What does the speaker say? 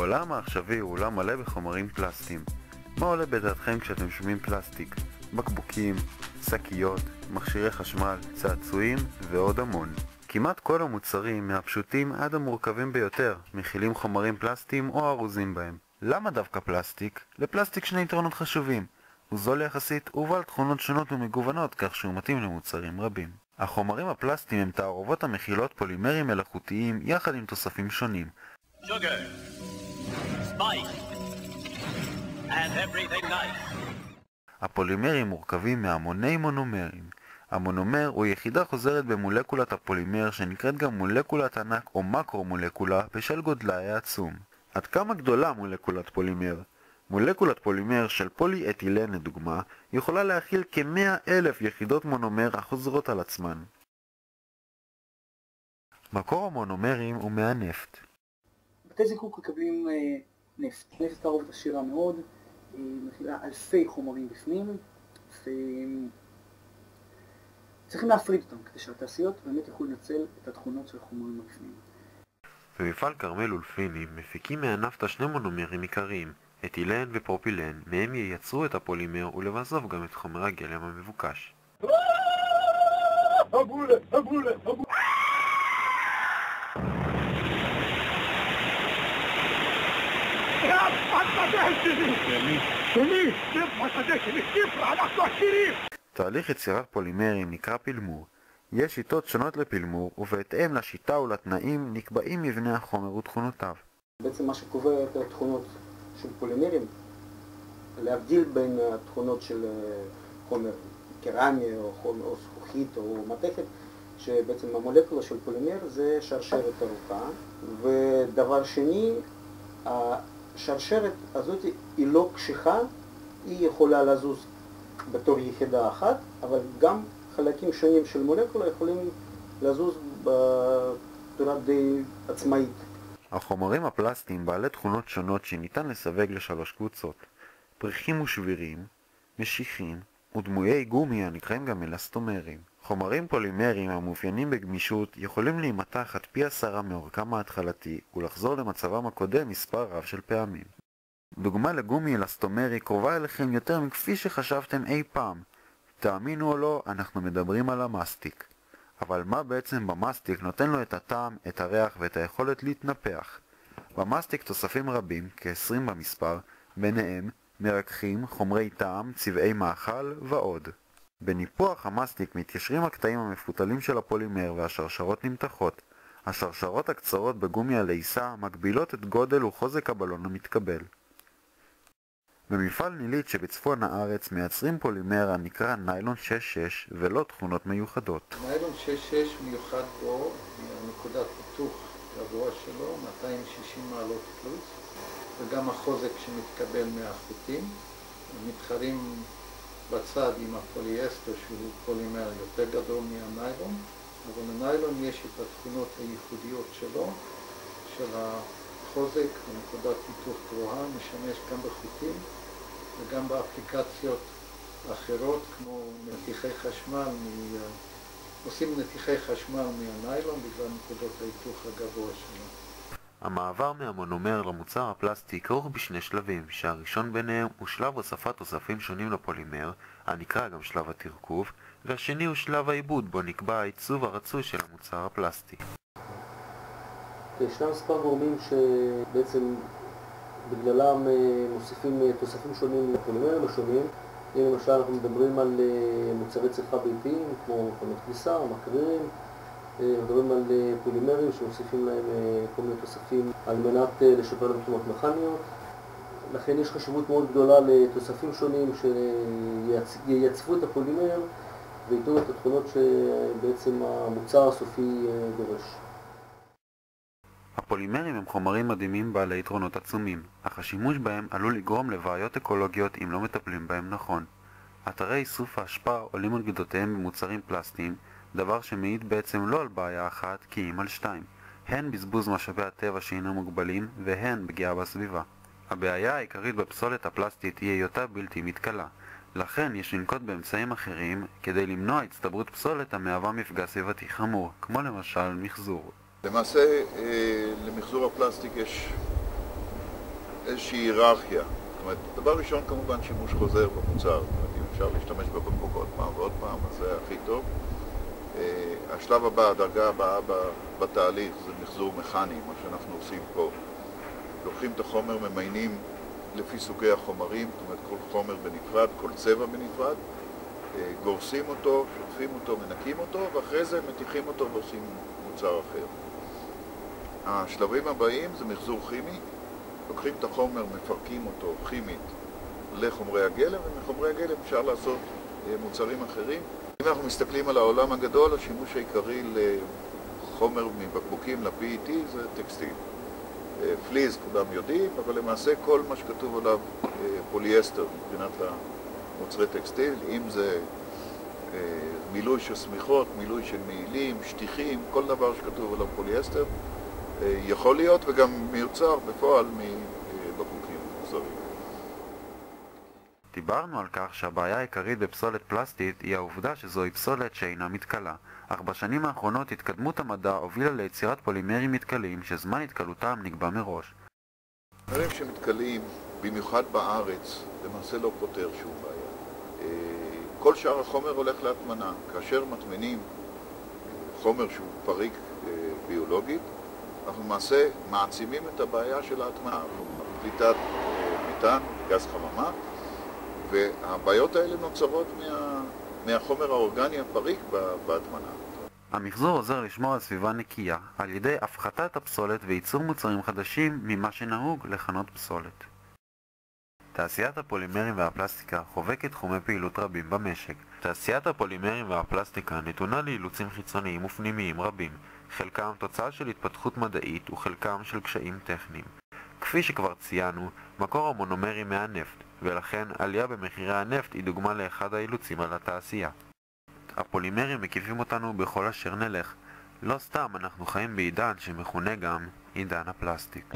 העולם העכשווי הוא עולם מלא בחומרים פלסטיים. מה עולה בדעתכם כשאתם שומעים פלסטיק? בקבוקים, שקיות, מכשירי חשמל, צעצועים ועוד המון. כמעט כל המוצרים, מהפשוטים עד המורכבים ביותר, מכילים חומרים פלסטיים או ארוזים בהם. למה דווקא פלסטיק? לפלסטיק שני יתרונות חשובים. הוא זול יחסית ובעל תכונות שונות ומגוונות כך שהוא מתאים למוצרים רבים. החומרים הפלסטיים הם תערובות המכילות פולימרים מלאכותיים יחד עם תוספים שונים. Sugar, spice, and everything nice. הפולימרים מורכבים מהמוני מונומרים. המונומר הוא יחידה חוזרת במולקולת הפולימר שנקראת גם מולקולת ענק או מקרו-מולקולה בשל גודלה העצום. עד כמה גדולה מולקולת פולימר? מולקולת פולימר של פולי-אתילן לדוגמה יכולה להכיל כ-100,000 יחידות מונומר החוזרות על עצמן. מקור המונומרים הוא מהנפט. בתי זיקוק מקבלים נפט. נפט תערובת עשירה מאוד, מכילה אלפי חומרים בפנים, וצריכים להפריד אותם כדי שהתעשיות באמת יוכלו לנצל את התכונות של החומרים בפנים. במפעל כרמל אולפינים מפיקים מהנפט שני מונומרים עיקריים, אתילן ופרופילן, מהם ייצרו את הפולימר ולבסוף גם את חומר הגלם המבוקש. תהליך יצירת פולימרים נקרא פילמור. יש שיטות שונות לפילמור, ובהתאם לשיטה ולתנאים נקבעים מבנה החומר ותכונותיו. בעצם מה שקובע את התכונות של פולימרים, להבדיל בין התכונות של חומר קרמי או זכוכית או מתכת, שבעצם המולקולה של פולימר זה שרשרת ארוכה, ודבר שני, השרשרת הזאת היא לא קשיחה, היא יכולה לזוז בתור יחידה אחת, אבל גם חלקים שונים של מולקולה יכולים לזוז בצורה די עצמאית. החומרים הפלסטיים בעלי תכונות שונות שניתן לסווג לשלוש קבוצות: פריחים ושבירים, משיכים ודמויי גומי הנקראים גם אלסטומרים. חומרים פולימריים המאופיינים בגמישות יכולים להימתח עד פי 10 מאורכם ההתחלתי ולחזור למצבם הקודם מספר רב של פעמים. דוגמה לגומי אלסטומרי קרובה אליכם יותר מכפי שחשבתם אי פעם. תאמינו או לא, אנחנו מדברים על המסטיק. אבל מה בעצם במסטיק נותן לו את הטעם, את הריח ואת היכולת להתנפח? במסטיק תוספים רבים, כ-20 במספר, ביניהם מרככים, חומרי טעם, צבעי מאכל ועוד. בניפוח המסטיק מתיישרים הקטעים המפותלים של הפולימר והשרשרות נמתחות. השרשרות הקצרות בגומי הלעיסה מגבילות את גודל וחוזק הבלון המתקבל. במפעל נילית שבצפון הארץ מייצרים פולימר הנקרא ניילון 6-6 ולא תכונות מיוחדות. ניילון 6-6 מיוחד בו, נקודת פיתוח גבוה שלו, 260 מעלות פלוס, וגם החוזק שמתקבל מהחוטים. מתחרים בצד עם הפוליאסטר שהוא פולימר יותר גדול מהניילון, אבל לניילון יש את התכונות הייחודיות שלו, של החוזק ונקודת פיתוח גבוהה, משמש גם בחוטים וגם באפליקציות אחרות כמו נתיחי חשמל, עושים נתיחי חשמל מהניילון בגלל נקודות ההיתוך הגבוה שלו. המעבר מהמונומר למוצר הפלסטי כרוך בשני שלבים, שהראשון ביניהם הוא שלב הוספת תוספים שונים לפולימר, הנקרא גם שלב התרכוב, והשני הוא שלב העיבוד בו נקבע העיצוב הרצוי של המוצר הפלסטי. ישנם מספר גורמים שבעצם בגללם מוסיפים תוספים שונים לפולימרים השונים. למשל אנחנו מדברים על מוצרי צריכה ביתיים כמו מכונות כביסה, מקררים, מדברים על פולימרים שמוסיפים להם כל מיני תוספים על מנת לשפר לתנועות מכניות. לכן יש חשיבות מאוד גדולה לתוספים שונים שייצבו את הפולימר וייתנו את התכונות שבעצם המוצר הסופי דורש. הפולימרים הם חומרים מדהימים בעלי יתרונות עצומים, אך השימוש בהם עלול לגרום לבעיות אקולוגיות אם לא מטפלים בהם נכון. אתרי איסוף האשפה עולים על גדותיהם במוצרים פלסטיים, דבר שמעיד בעצם לא על בעיה אחת כי אם על שתיים, הן בזבוז משאבי הטבע שאינם מוגבלים והן פגיעה בסביבה. הבעיה העיקרית בפסולת הפלסטית היא היותה בלתי מתכלה, לכן יש לנקוט באמצעים אחרים כדי למנוע הצטברות פסולת המהווה מפגע סביבתי חמור, כמו למשל מחזור. למעשה, למחזור הפלסטיק יש איזושהי היררכיה. זאת אומרת, דבר ראשון כמובן שימוש חוזר במוצר. זאת אומרת, אם אפשר להשתמש בבקבוק עוד פעם ועוד פעם, אז זה הכי טוב. השלב הבא, הדרגה הבאה בתהליך, זה מחזור מכני, מה שאנחנו עושים פה. לוקחים את החומר, ממיינים לפי סוגי החומרים, זאת אומרת, כל חומר בנפרד, כל צבע בנפרד, גורסים אותו, שוטפים אותו, מנקים אותו, ואחרי זה מתיחים אותו ועושים מוצר אחר. השלבים הבאים זה מחזור כימי, לוקחים את החומר, מפרקים אותו כימית לחומרי הגלם, ומחומרי הגלם אפשר לעשות מוצרים אחרים. אם אנחנו מסתכלים על העולם הגדול, השימוש העיקרי לחומר מבקבוקים ל-PET זה טקסטיל. פליז כולם יודעים, אבל למעשה כל מה שכתוב עליו פוליאסטר מבחינת המוצרי טקסטיל, אם זה מילוי של סמיכות, מילוי של מעילים, שטיחים, כל דבר שכתוב עליו פוליאסטר, יכול להיות וגם מיוצר בפועל מבקבוקים מוצרים. דיברנו על כך שהבעיה העיקרית בפסולת פלסטית היא העובדה שזוהי פסולת שאינה מתכלה, אך בשנים האחרונות התקדמות המדע הובילה ליצירת פולימרים מתכלים שזמן התכלותם נקבע מראש. פולימרים שמתכלים, במיוחד בארץ, למעשה לא פותר שום בעיה. כל שאר החומר הולך להטמנה. כאשר מטמנים חומר שהוא פריק ביולוגית, אנחנו למעשה מעצימים את הבעיה של ההטמנה, פליטת מתאן, גז חממה, והבעיות האלה נוצרות מהחומר האורגני הפריק בהטמנה. המחזור עוזר לשמור על סביבה נקייה על ידי הפחתת הפסולת וייצור מוצרים חדשים ממה שנהוג לכנות פסולת. תעשיית הפולימרים והפלסטיקה חובקת תחומי פעילות רבים במשק. תעשיית הפולימרים והפלסטיקה נתונה לאילוצים חיצוניים ופנימיים רבים, חלקם תוצאה של התפתחות מדעית וחלקם של קשיים טכניים. כפי שכבר ציינו, מקור המונומרים מהנפט, ולכן עלייה במחירי הנפט היא דוגמה לאחד האילוצים על התעשייה. הפולימרים מקיפים אותנו בכל אשר נלך. לא סתם אנחנו חיים בעידן שמכונה גם עידן הפלסטיק.